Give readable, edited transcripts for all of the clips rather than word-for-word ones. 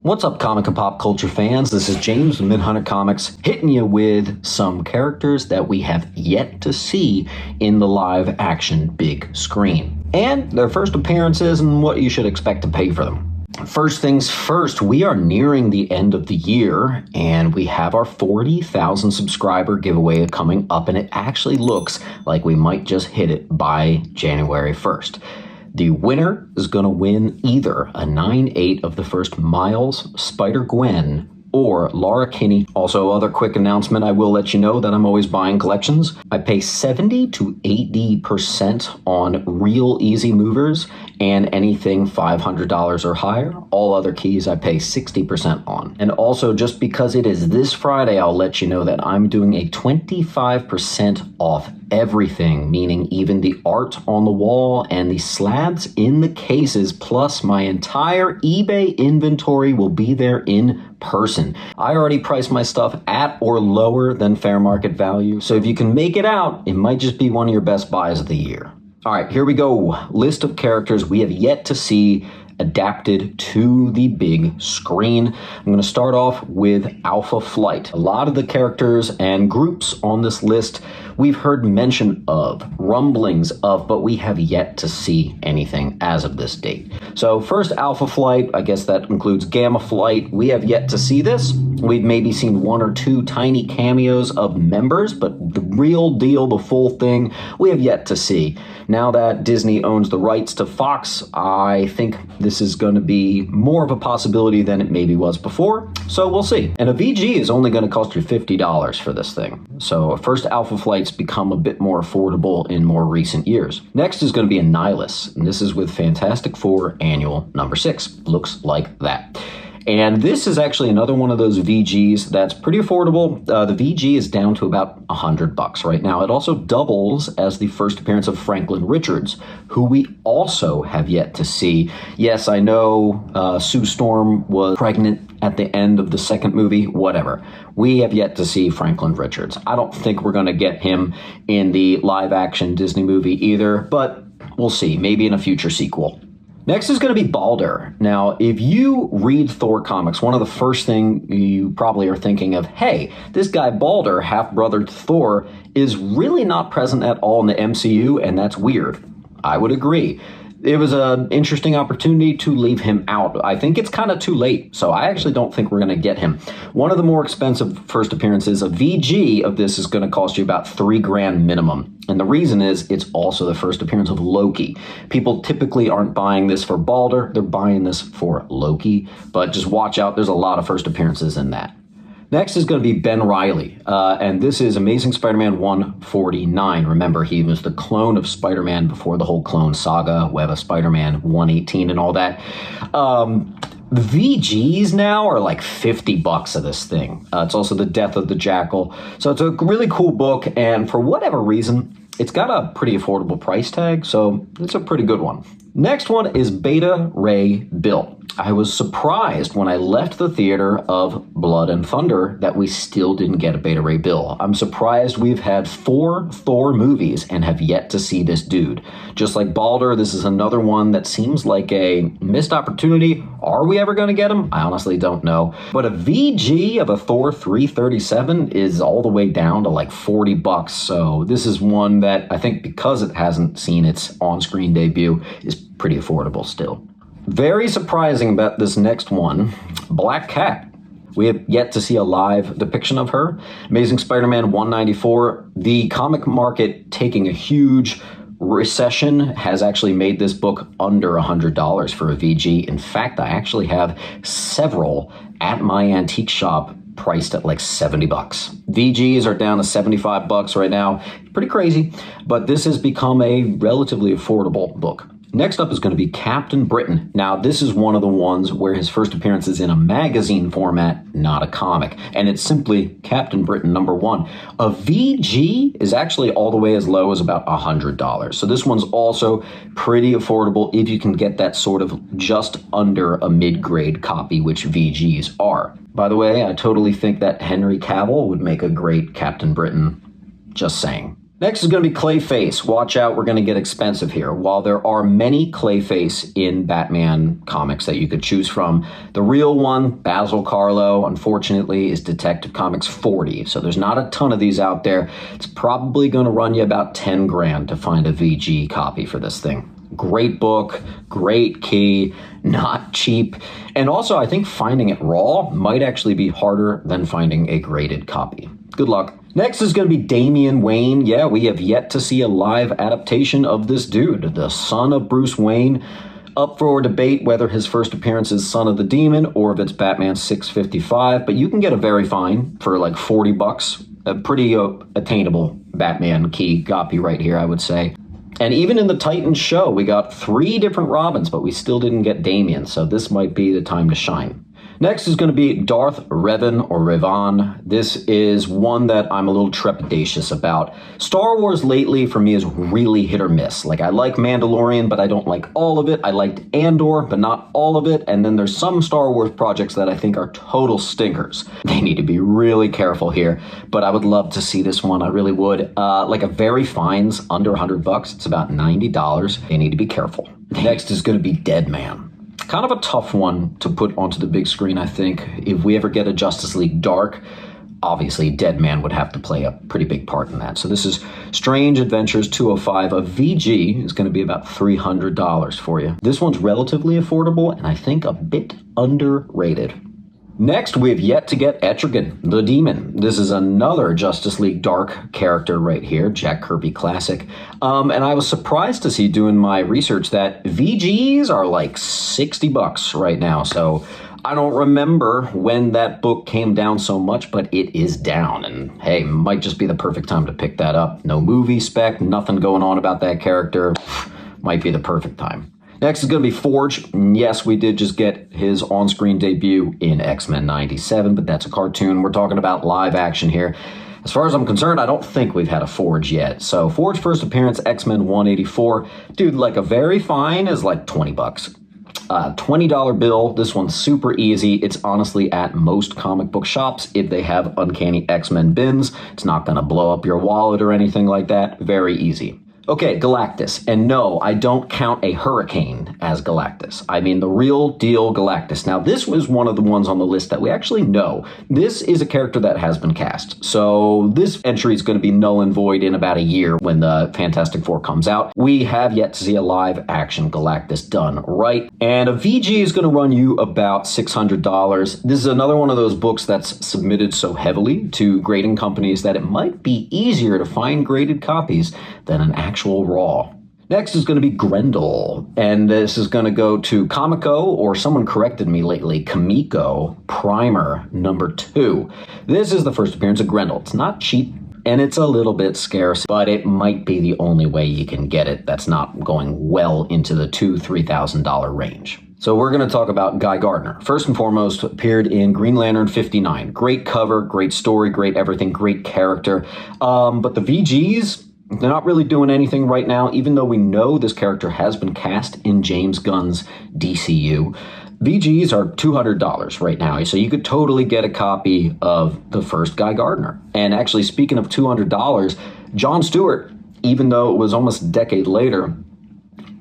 What's up, comic and pop culture fans? This is James from Midhunter Comics, hitting you with some characters that we have yet to see in the live-action big screen, and their first appearances and what you should expect to pay for them. First things first, we are nearing the end of the year, and we have our 40,000 subscriber giveaway coming up, and it actually looks like we might just hit it by January 1st. The winner is going to win either a 9/8 of the first Miles, Spider-Gwen, or Laura Kinney. Also, other quick announcement, I will let you know that I'm always buying collections. I pay 70 to 80% on real easy movers and anything $500 or higher. All other keys I pay 60% on. And also, just because it is this Friday, I'll let you know that I'm doing a 25% off everything, meaning even the art on the wall and the slabs in the cases, plus my entire eBay inventory will be there in person. I already priced my stuff at or lower than fair market value, so if you can make it out, it might just be one of your best buys of the year. All right, here we go. List of characters we have yet to see adapted to the big screen. I'm going to start off with Alpha Flight. A lot of the characters and groups on this list we've heard mention of, rumblings of, but we have yet to see anything as of this date. So first, Alpha Flight, I guess that includes Gamma Flight. We have yet to see this. We've maybe seen one or two tiny cameos of members, but the real deal, the full thing, we have yet to see. Now that Disney owns the rights to Fox, I think this is going to be more of a possibility than it maybe was before, so we'll see. And a VG is only going to cost you $50 for this thing. So first, Alpha Flight's become a bit more affordable in more recent years. Next is going to be a Nylus, and this is with Fantastic Four Annual number 6. Looks like that. And this is actually another one of those VGs that's pretty affordable. The VG is down to about $100 right now. It also doubles as the first appearance of Franklin Richards, who we also have yet to see. Yes, I know Sue Storm was pregnant at the end of the second movie, whatever. We have yet to see Franklin Richards. I don't think we're going to get him in the live-action Disney movie either, but we'll see, maybe in a future sequel. Next is going to be Balder. Now, if you read Thor comics, one of the first things you probably are thinking of, hey, this guy Balder, half-brother to Thor, is really not present at all in the MCU, and that's weird. I would agree. It was an interesting opportunity to leave him out. I think it's kind of too late, so I actually don't think we're going to get him. One of the more expensive first appearances, a VG of this is going to cost you about $3,000 minimum. And the reason is it's also the first appearance of Loki. People typically aren't buying this for Balder, they're buying this for Loki. But just watch out, there's a lot of first appearances in that. Next is going to be Ben Reilly, and this is Amazing Spider-Man 149. Remember, he was the clone of Spider-Man before the whole clone saga, Web of Spider-Man 118 and all that. VGs now are like $50 of this thing. It's also the Death of the Jackal. So it's a really cool book, and for whatever reason, it's got a pretty affordable price tag, so it's a pretty good one. Next one is Beta Ray Bill. I was surprised when I left the theater of Blood and Thunder that we still didn't get a Beta Ray Bill. I'm surprised we've had 4 Thor movies and have yet to see this dude. Just like Balder, this is another one that seems like a missed opportunity. Are we ever going to get him? I honestly don't know. But a VG of a Thor 337 is all the way down to like $40. So this is one that I think, because it hasn't seen its on-screen debut, is pretty affordable still. Very surprising about this next one, Black Cat. We have yet to see a live depiction of her. Amazing Spider-Man 194. The comic market taking a huge recession has actually made this book under $100 for a VG. In fact, I actually have several at my antique shop priced at like $70. VGs are down to $75 right now. Pretty crazy, but this has become a relatively affordable book. Next up is going to be Captain Britain. Now, this is one of the ones where his first appearance is in a magazine format, not a comic. And it's simply Captain Britain #1. A VG is actually all the way as low as about $100. So this one's also pretty affordable if you can get that sort of just under a mid-grade copy, which VGs are. By the way, I totally think that Henry Cavill would make a great Captain Britain. Just saying. Next is going to be Clayface. Watch out, we're going to get expensive here. While there are many Clayface in Batman comics that you could choose from, the real one, Basil Karlo, unfortunately, is Detective Comics 40. So there's not a ton of these out there. It's probably going to run you about 10 grand to find a VG copy for this thing. Great book, great key, not cheap. And also, I think finding it raw might actually be harder than finding a graded copy. Good luck. Next is going to be Damian Wayne. Yeah, we have yet to see a live adaptation of this dude, the son of Bruce Wayne. Up for debate whether his first appearance is Son of the Demon or if it's Batman 655, but you can get a very fine for like 40 bucks. A pretty attainable Batman key copy right here, I would say. And even in the Titans show, we got 3 different Robins, but we still didn't get Damian, so this might be the time to shine. Next is going to be Darth Revan or Revan. This is one that I'm a little trepidatious about. Star Wars lately for me is really hit or miss. Like, I like Mandalorian, but I don't like all of it. I liked Andor, but not all of it. And then there's some Star Wars projects that I think are total stinkers. They need to be really careful here, but I would love to see this one. I really would. Like a very fine's under $100. It's about $90. They need to be careful. Next is going to be Deadman. Kind of a tough one to put onto the big screen, I think. If we ever get a Justice League Dark, obviously Deadman would have to play a pretty big part in that. So this is Strange Adventures 205. A VG is going to be about $300 for you. This one's relatively affordable and I think a bit underrated. Next, we have yet to get Etrigan, the Demon. This is another Justice League Dark character right here, Jack Kirby classic. And I was surprised to see doing my research that VGs are like 60 bucks right now. So I don't remember when that book came down so much, but it is down. And hey, might just be the perfect time to pick that up. No movie spec, nothing going on about that character. Might be the perfect time. Next is going to be Forge. Yes, we did just get his on-screen debut in X-Men 97, but that's a cartoon. We're talking about live action here. As far as I'm concerned, I don't think we've had a Forge yet. So Forge first appearance, X-Men 184. Dude, like a very fine is like 20 bucks. $20 bill. This one's super easy. It's honestly at most comic book shops if they have Uncanny X-Men bins. It's not going to blow up your wallet or anything like that. Very easy. Okay, Galactus. And no, I don't count a hurricane as Galactus. I mean the real deal Galactus. Now, this was one of the ones on the list that we actually know. This is a character that has been cast. So this entry is going to be null and void in about a year when the Fantastic Four comes out. We have yet to see a live action Galactus done right. And a VG is going to run you about $600. This is another one of those books that's submitted so heavily to grading companies that it might be easier to find graded copies than an actual raw. Next is going to be Grendel, and this is going to go to Comico, or someone corrected me lately, Kamiko Primer #2. This is the first appearance of Grendel. It's not cheap, and it's a little bit scarce, but it might be the only way you can get it that's not going well into the $2,000-$3,000 range. So we're going to talk about Guy Gardner. First and foremost, appeared in Green Lantern 59. Great cover, great story, great everything, great character. But the VGs, they're not really doing anything right now, even though we know this character has been cast in James Gunn's DCU. VGs are $200 right now, so you could totally get a copy of the first Guy Gardner. And actually, speaking of $200, John Stewart, even though it was almost a decade later,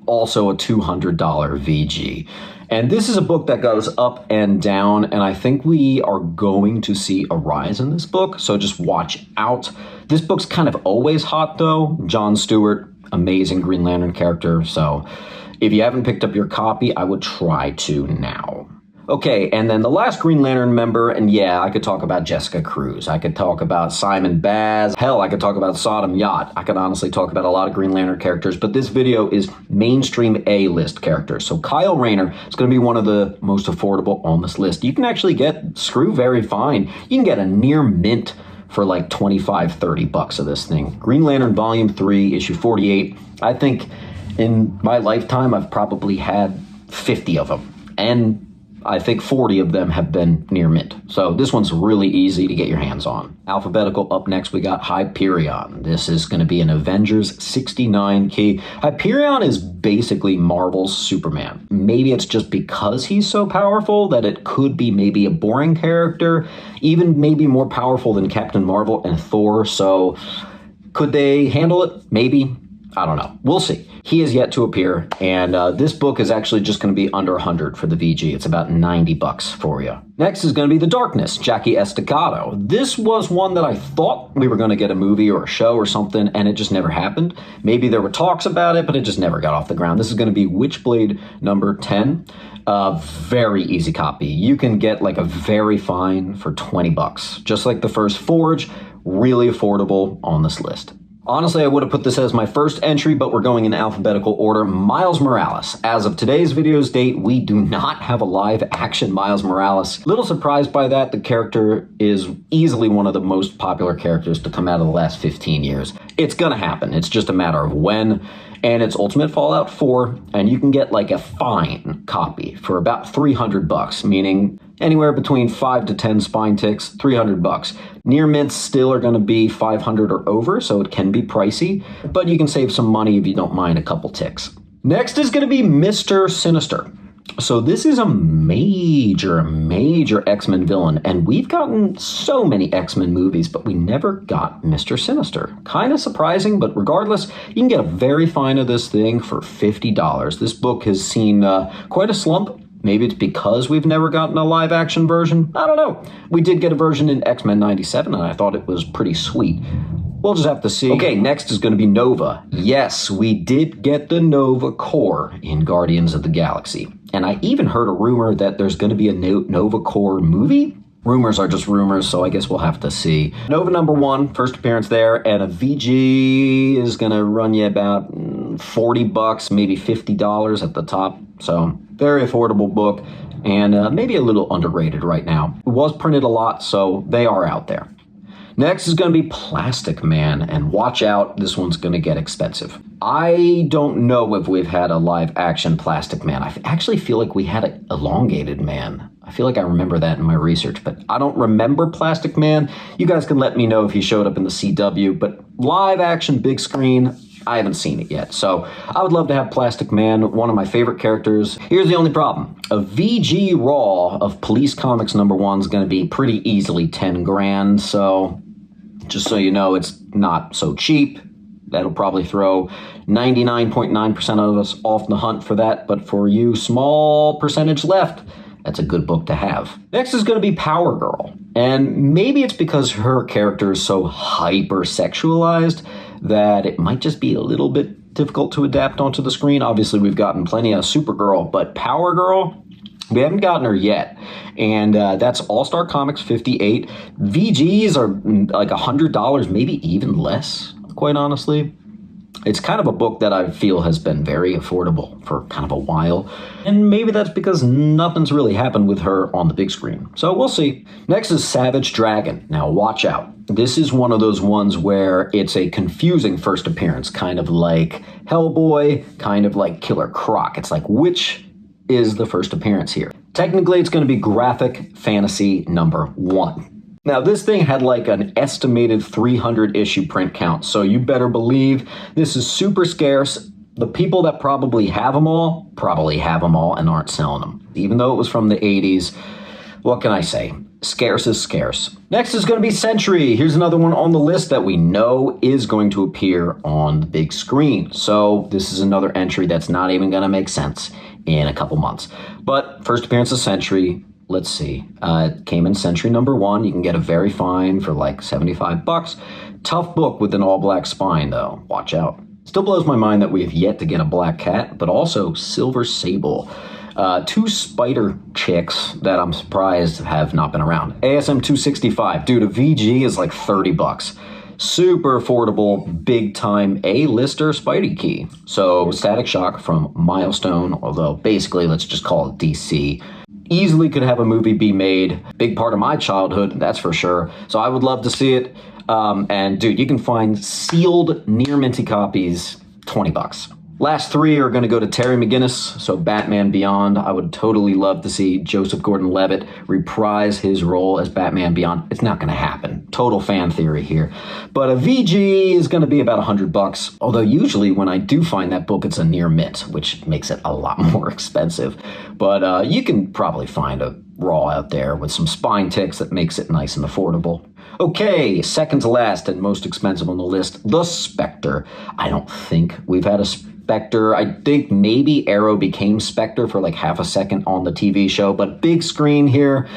also a $200 VG. And this is a book that goes up and down, and I think we are going to see a rise in this book, so just watch out. This book's kind of always hot, though. John Stewart, amazing Green Lantern character, so if you haven't picked up your copy, I would try to now. Okay, and then the last Green Lantern member, and yeah, I could talk about Jessica Cruz. I could talk about Simon Baz. Hell, I could talk about Sodom Yacht. I could honestly talk about a lot of Green Lantern characters, but this video is mainstream A-list characters. So Kyle Rayner is going to be one of the most affordable on this list. You can actually get Screw very fine. You can get a near mint for like 25, 30 bucks of this thing. Green Lantern Volume 3, issue 48. I think in my lifetime, I've probably had 50 of them. And I think 40 of them have been near mint. So this one's really easy to get your hands on. Alphabetical up next, we got Hyperion. This is going to be an Avengers 69 key. Hyperion is basically Marvel's Superman. Maybe it's just because he's so powerful that it could be maybe a boring character, even maybe more powerful than Captain Marvel and Thor. So Could they handle it? Maybe. I don't know. We'll see. He is yet to appear, and this book is actually just going to be under 100 for the VG. It's about 90 bucks for you. Next is going to be The Darkness, Jackie Estacado. This was one that I thought we were going to get a movie or a show or something, and it just never happened. Maybe there were talks about it, but it just never got off the ground. This is going to be Witchblade number 10. Very easy copy. You can get like a very fine for 20 bucks. Just like the first Forge, really affordable on this list. Honestly, I would have put this as my first entry, but we're going in alphabetical order. Miles Morales. As of today's video's date, we do not have a live-action Miles Morales. Little surprised by that. The character is easily one of the most popular characters to come out of the last 15 years. It's gonna happen. It's just a matter of when. And it's Ultimate Fallout 4, and you can get like a fine copy for about 300 bucks, meaning anywhere between 5 to 10 spine ticks, 300 bucks. Near mints still are going to be 500 or over, so it can be pricey, but you can save some money if you don't mind a couple ticks. Next is going to be Mr. Sinister. So this is a major X-Men villain, and we've gotten so many X-Men movies, but we never got Mr. Sinister. Kind of surprising, but regardless, you can get a very fine of this thing for $50. This book has seen quite a slump. Maybe it's because we've never gotten a live-action version. I don't know. We did get a version in X-Men 97, and I thought it was pretty sweet. We'll just have to see. Okay, next is going to be Nova. Yes, we did get the Nova Corps in Guardians of the Galaxy. And I even heard a rumor that there's going to be a Nova Corps movie. Rumors are just rumors, so I guess we'll have to see. Nova number 1, first appearance there, and a VG is going to run you about 40 bucks, maybe $50 at the top. So, very affordable book, and maybe a little underrated right now. It was printed a lot, so they are out there. Next is going to be Plastic Man, and watch out, this one's going to get expensive. I don't know if we've had a live-action Plastic Man. I actually feel like we had an Elongated Man. I feel like I remember that in my research, but I don't remember Plastic Man. You guys can let me know if he showed up in the CW, but live-action big screen, I haven't seen it yet. So I would love to have Plastic Man, one of my favorite characters. Here's the only problem. A VG Raw of Police Comics number 1 is going to be pretty easily 10 grand, so just so you know, it's not so cheap. That'll probably throw 99.9% of us off the hunt for that, but for you small percentage left, that's a good book to have. Next is going to be Power Girl, and maybe it's because her character is so hyper-sexualized that it might just be a little bit difficult to adapt onto the screen. Obviously, we've gotten plenty of Supergirl, but Power Girl, we haven't gotten her yet, and that's All-Star Comics 58. VGs are like $100, maybe even less, quite honestly. It's kind of a book that I feel has been very affordable for kind of a while, and maybe that's because nothing's really happened with her on the big screen. So we'll see. Next is Savage Dragon. Now watch out. This is one of those ones where it's a confusing first appearance, kind of like Hellboy, kind of like Killer Croc. It's like, which is the first appearance here? Technically, it's going to be Graphic Fantasy number 1. Now, this thing had like an estimated 300 issue print count, so you better believe this is super scarce. The people that probably have them all and aren't selling them. Even though it was from the 80s, what can I say? Scarce is scarce. Next is going to be Sentry. Here's another one on the list that we know is going to appear on the big screen. So this is another entry that's not even going to make sense in a couple months. But first appearance of Sentry, let's see. It came in Sentry number 1. You can get a very fine for like 75 bucks. Tough book with an all-black spine, though. Watch out. Still blows my mind that we have yet to get a Black Cat, but also Silver Sable. 2 spider chicks that I'm surprised have not been around. ASM 265. Dude, a VG is like 30 bucks. Super affordable, big-time A-lister Spidey key. So, Static Shock from Milestone, although basically let's just call it DC. Easily could have a movie be made. Big part of my childhood, that's for sure. So I would love to see it. And dude, you can find sealed near minty copies, 20 bucks. Last three are going to go to Terry McGinnis, so Batman Beyond. I would totally love to see Joseph Gordon-Levitt reprise his role as Batman Beyond. It's not going to happen. Total fan theory here. But a VG is going to be about $100, although usually when I do find that book, it's a near mint, which makes it a lot more expensive. But you can probably find a raw out there with some spine ticks that makes it nice and affordable. Okay, second to last and most expensive on the list, the Spectre. I don't think we've had a Spectre. I think maybe Arrow became Spectre for like half a second on the TV show, but big screen here,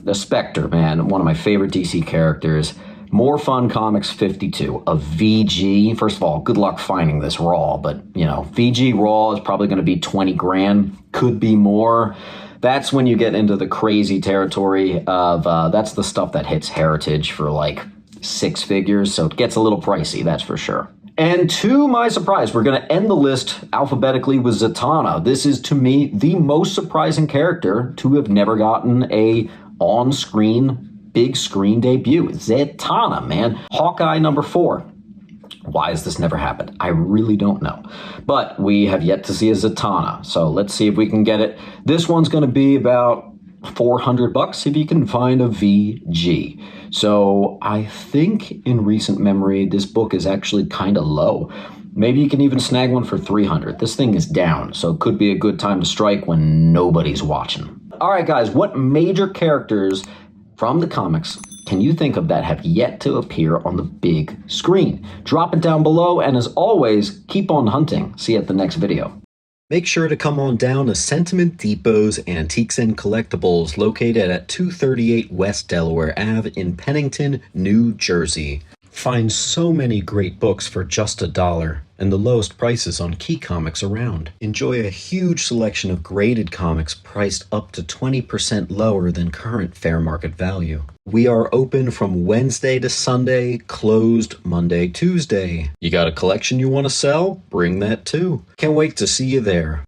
the Spectre, man, one of my favorite DC characters. More Fun Comics 52, a VG. First of all, good luck finding this raw, but you know, VG raw is probably going to be 20 grand, could be more. That's when you get into the crazy territory of, that's the stuff that hits Heritage for like 6 figures, so it gets a little pricey, that's for sure. And to my surprise, we're going to end the list alphabetically with Zatanna. This is, to me, the most surprising character to have never gotten a on-screen, big screen debut. Zatanna, man. Hawkeye number 4. Why has this never happened? I really don't know. But we have yet to see a Zatanna, so let's see if we can get it. This one's going to be about $400 if you can find a VG. So I think in recent memory, this book is actually kind of low. Maybe you can even snag one for $300. This thing is down, so it could be a good time to strike when nobody's watching. All right, guys, what major characters from the comics can you think of that have yet to appear on the big screen? Drop it down below, and as always, keep on hunting. See you at the next video. Make sure to come on down to Sentiment Depot's Antiques and Collectibles, located at 238 West Delaware Ave in Pennington, New Jersey. Find so many great books for just $1 and the lowest prices on key comics around. Enjoy a huge selection of graded comics priced up to 20% lower than current fair market value. We are open from Wednesday to Sunday, closed Monday, Tuesday. You got a collection you want to sell? Bring that too. Can't wait to see you there.